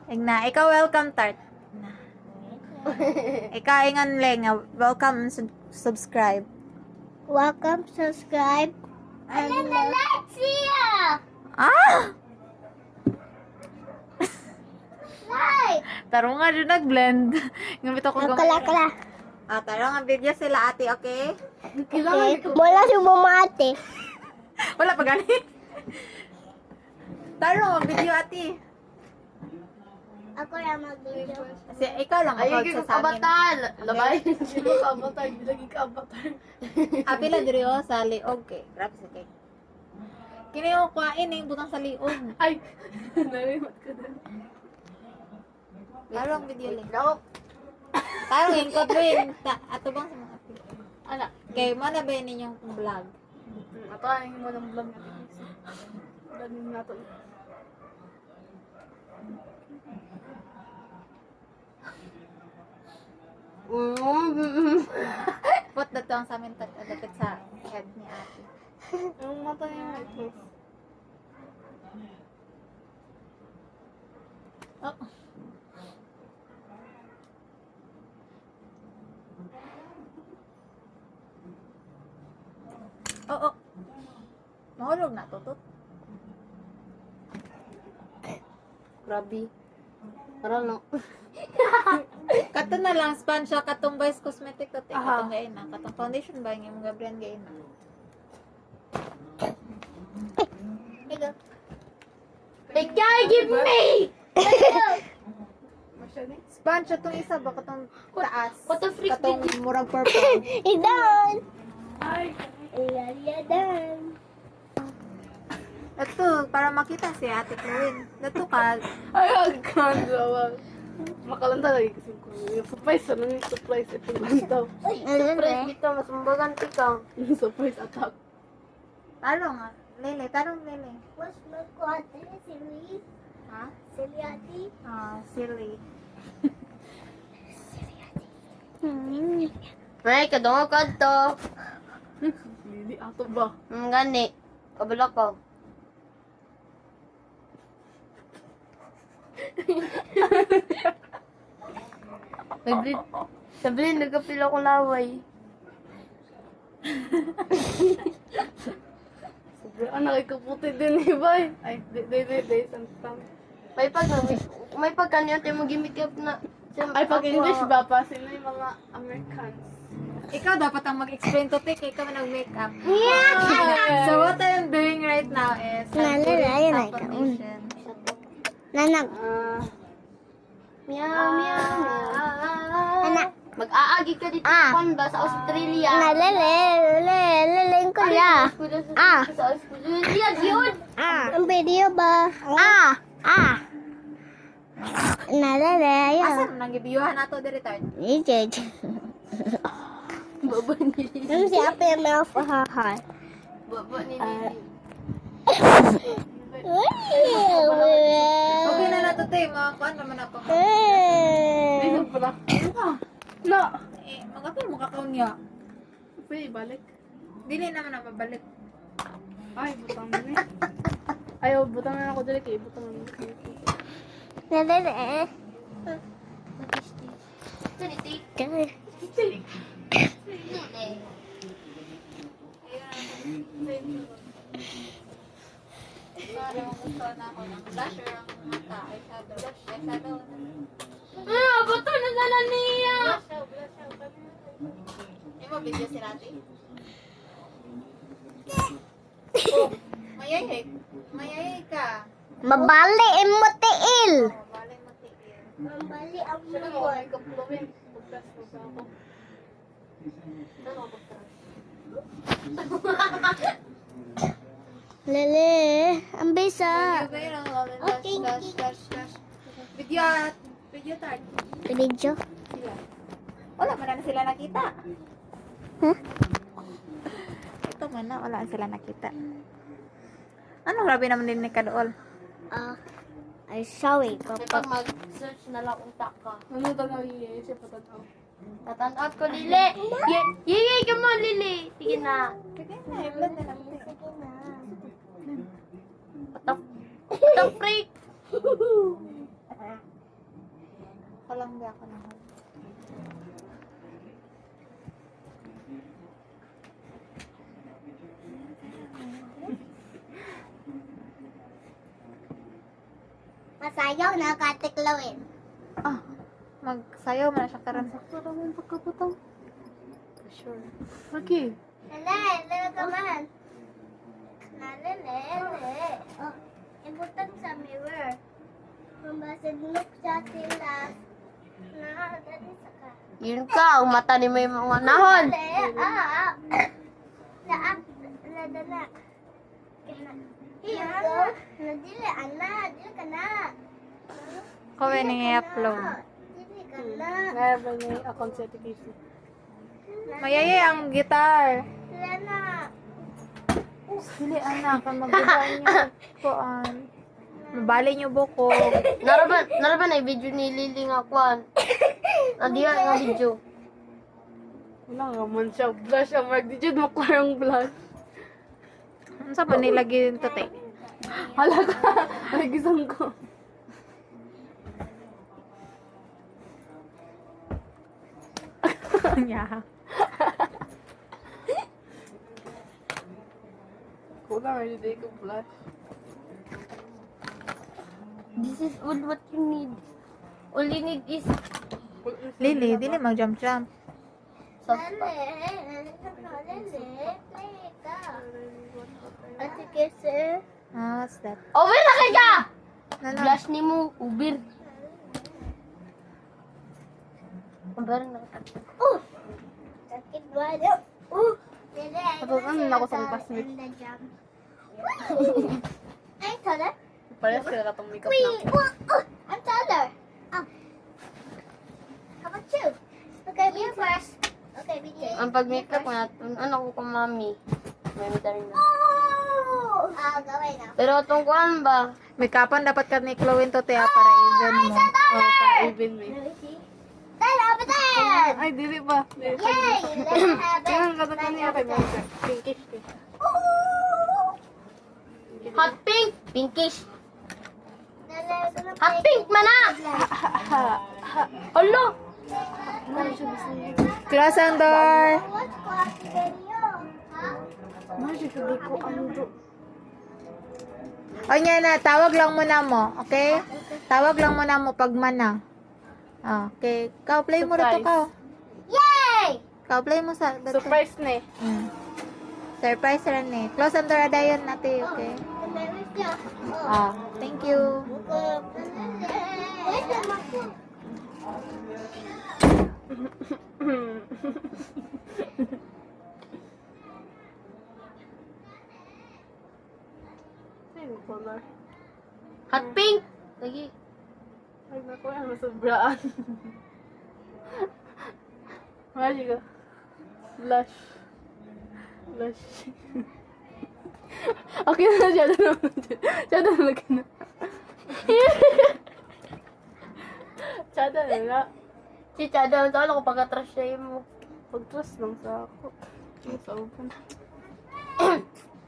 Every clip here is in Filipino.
Igna, ikaw welcome tart. Ikaw ingon leng, welcome subscribe. Welcome, subscribe. And Alexia! Ah! Hi! Taro nga dyan nag-blend. Ngamit ako Kala. taro nga video sila ate, okay? Okay. Wala si mama ate. Wala pa gani. Taro, video ate. Ako na mag-video. Kasi ikaw lang Ay, upload yung sa amin. kabataan. Labay. Sino kabataan? Lagi kabataan. Apila diri sa liog kay. Grabe sa cake. Kini yung kuhain yung butang sa liog. Ay! Nalimot ko din. Taro ang video link. Ako. Taro yung kodwin. Ato bang sa mga apil. Anak. Kay mo na ba yun ninyong vlog? Ato ang mo ng vlog natin. Vlog natin. Put na to ang sa amin dapit sa head ni ate. Yung mata niya ito. Oh. Oo. Mahulog na to. Grabe. Parang no. Kato na lang sponge siya katong Vice Cosmetic to take Aha. katong gain na. Katong foundation ba yung mga brand gain na. Hey, guy, give me! Masyado. Sponge itong isa ba katong taas. what the freak Katong murag purple. Idan! Ay! Idan! Ito para makita si Ate Chloe. Dito ka. Ay, ang ganda. Makalanta lagi kasi ko. Yung surprise, ano yung surprise? Itong lantaw. Surprise dito, mas mabaganti ka. Yung surprise attack. Tarong nga. Lele, tarong Lele. Mas magkuhati si Ha? ate. Ah, silly. Ay, kadungo ka to. Lili, ato ba? Gani. Kabila ko. Sabihin, nagkapila ko laway. Sabi, anak, ikaputi din eh, bay. Ay, di, santang. May pagkanyan tayo mag-gimmick up na. Ay, pag English ba pa? Sino yung mga Americans? Ikaw dapat ang mag-explain to Tik. Ikaw ang nag-makeup. Yeah! So what I'm doing right now is I'm Lala, putting ayun, some ay, kaun. foundation. Nanag. Meow, meow, meow. Anak. Mag-aagi ka dito ba sa Australia? Lalaling ko ya. Sa Australia, yun! Ang video ba? Nalala, Asan nang gibiyuhan nato diri tard? Ijej. Baba ni Lili. Ano si Ape yung nafahahan? Baba ni Lili. Okay na nato te, mga kuan naman ako. Ay, pala. No! Mga pa mo kakaon niya. Pwede, balik. Dili naman na mabalik. Ay, butang na eh. Ayaw, butang na ako dali kay butang na ako. Nalala. Para gusto na ako ng blusher ang mata, eyeshadow. Eyeshadow. Ah, butang na sana niya! May mo video si Rati? Oh, mayayay. Mayayay ka. Mabali mo tiil. Oh, balay mo tigil. Mabali ang Sabi mo, may kapulawin. Pagkas mo sa ako. Saan ako pagkas? Lele, ang bisa. Okay. Video video tag. Video. Sila. Wala man na sila nakita. Huh? Ito man na, wala sila nakita. Ano grabe naman din ni Kadool? Ay, sorry. May pag mag-search na lang unta ka. Ano tanaw yun? Siya patanaw. Tatanaw ko, Lili! Yay! Come on, Lili! Sige na. Sige na, i-blend na natin. Patak freak! Ako lang ba ako lang. Masayaw na katiklawin. Ah, magsayaw man na siya karon. Sakto naman pagkabutang. For sure. Okay. Lele, ka man. Lele. Oh, ibutang sa mirror. Mambasag look sa sila. Na, dali sa ka. Yun ka, ang mata ni may mga nahon. Dala. Iya, nadili ana, dili ka na. Ko ba i-upload? Dili ka na. Ngayon ba niya account sa TKC? Mayayay ang gitar. Dili na. Dili anak, ang magdadaan niyo kuan. Mabali niyo buko. Naraban na video ni Lily nga kwan. Nadiya nga video. Wala nga man siya. Blush siya. Mark, di dyan maklarang blush. Ano sa pa nilagay din to, te? Hala ka. Ay, gisang ko. Yeah. Kulang, hindi ko blush. This is all what you need. All you need is Lili, dili mag-jump-jump. soft pa. Ate kasi. Ah, what's that? Over na kaya! Ano? Blush ni mo, ubir. Uber na ka. Sakit ba? Natutunan ako sa classmate. Ay, taller? Parehas ka na itong makeup Wait, na. I'm taller. How about you? Okay, me first. Okay, me first. Ang pag-makeup ko natin, ano ko kung mami. May rin na. Gawin na. Pero itong kuhan ba? May kapan dapat ka ni Chloe to, te, para even mo. Oh, pa-even me. Then, over there! Ay, dili ba? Yay! Let's have Kailan it. ka ito niya kay Bangsa? Pinkish. Ooh! Hot pink! Pinkish! Dali, Hot pink man na! Alo! Close ang door. What's coffee video? Huh? Maji, sabi ko ano do. O niya na, tawag lang muna mo, okay? Tawag lang muna mo pag mana. Okay. Kau play mo rito Surprise. ka. Yay! Kau play mo sa dito. Surprise na eh. Surprise rin eh. Close ang door adayon natin, okay? Thank you. Where's the mushroom? Same color. Hot pink! Lagi. Ay, naku, ano sobraan. Maji ka. Blush. Blush. Okay na, siya na naman. Siya na lagi na. Chada na na. Si Chada, saan ako pag-atras siya mo? Pag-trust lang sa ako. Sige, sa open.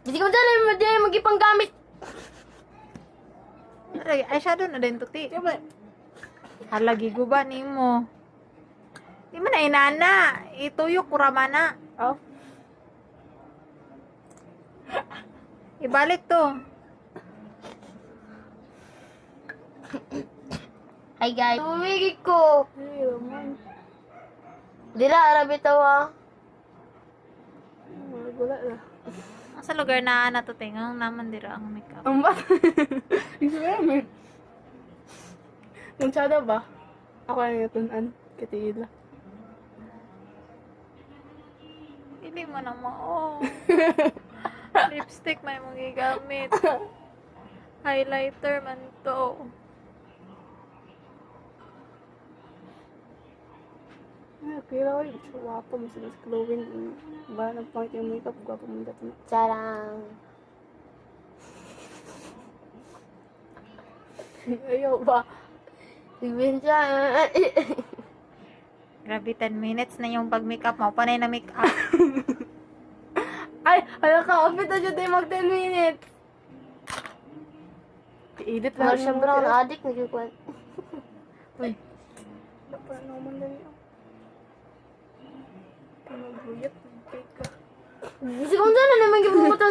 Hindi ko dyan mag-ipang gamit. Ay, eyeshadow na din to, ti. Diba? Halagi guba ni mo. Di man na inana. Ituyok kuramana. Oh. Ibalik to. Hi guys. Tumigig ko. Dila, arabi tawa. Wala na. Sa lugar na to, tingang naman dira ang makeup. Ang ba? Iswemmer. Nung tsada ba? Ako na yung tunan. Katila. Hindi mo na mo. Lipstick may mong gigamit. Highlighter man to. Pero ay, wapo mo sila sa glowing. Ba, nagpangit yung makeup ko. Wapo mo dati. Charang. Ayaw ba? Ibin siya. Grabe, 10 minutes na yung pag-makeup mo. Panay na makeup. Ay, ala ka. Kapit na siya tayo mag 10 minutes. I-edit lang. Siya brown addict. Nagkukuhan. Uy. Sige kung saan na naman gibubutan